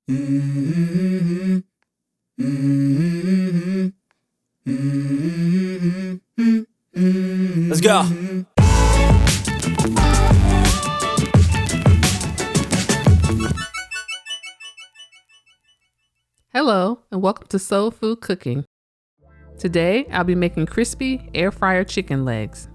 Mm-hmm. Mm-hmm. Mm-hmm. Let's go. Hello, and welcome to Soul Food Cooking. Today, I'll be making crispy air fryer chicken legs.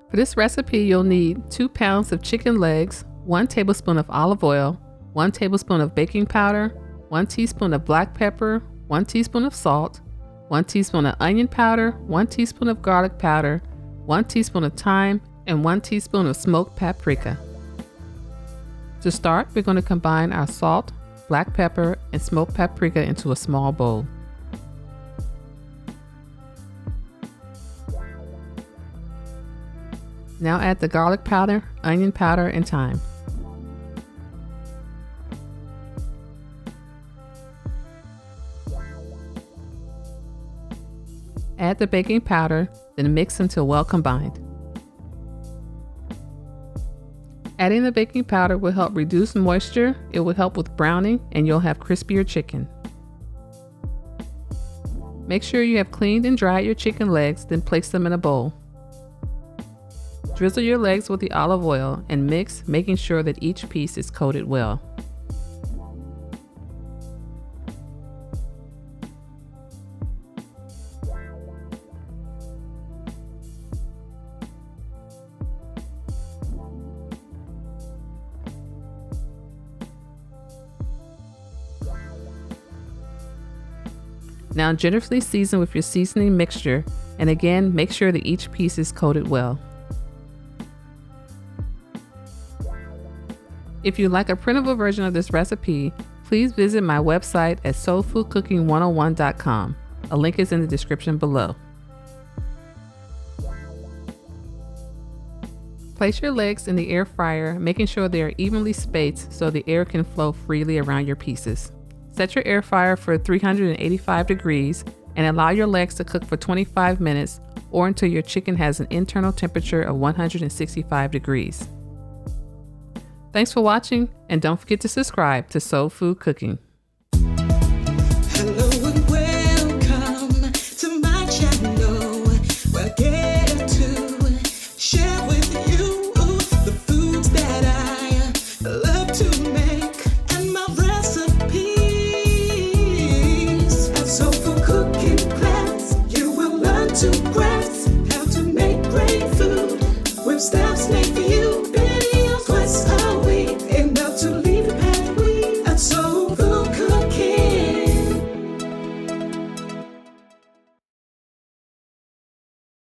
For this recipe, you'll need 2 pounds of chicken legs, 1 tablespoon of olive oil, 1 tablespoon of baking powder, 1 teaspoon of black pepper, 1 teaspoon of salt, 1 teaspoon of onion powder, 1 teaspoon of garlic powder, 1 teaspoon of thyme, and 1 teaspoon of smoked paprika. To start, we're going to combine our salt, black pepper, and smoked paprika into a small bowl. Now add the garlic powder, onion powder, and thyme. Add the baking powder, then mix until well combined. Adding the baking powder will help reduce moisture, it will help with browning, and you'll have crispier chicken. Make sure you have cleaned and dried your chicken legs, then place them in a bowl. Drizzle your legs with the olive oil and mix, making sure that each piece is coated well. Now generously season with your seasoning mixture, and again, make sure that each piece is coated well. If you'd like a printable version of this recipe, please visit my website at soulfoodcooking101.com. A link is in the description below. Place your legs in the air fryer, making sure they are evenly spaced so the air can flow freely around your pieces. Set your air fryer for 385 degrees and allow your legs to cook for 25 minutes or until your chicken has an internal temperature of 165 degrees. Thanks for watching, and don't forget to subscribe to Soul Food Cooking. Hello and welcome to my channel, where I get to share with you the foods that I love to make and my recipes. At Soul Food Cooking class, you will learn to grasp how to make great food with steps made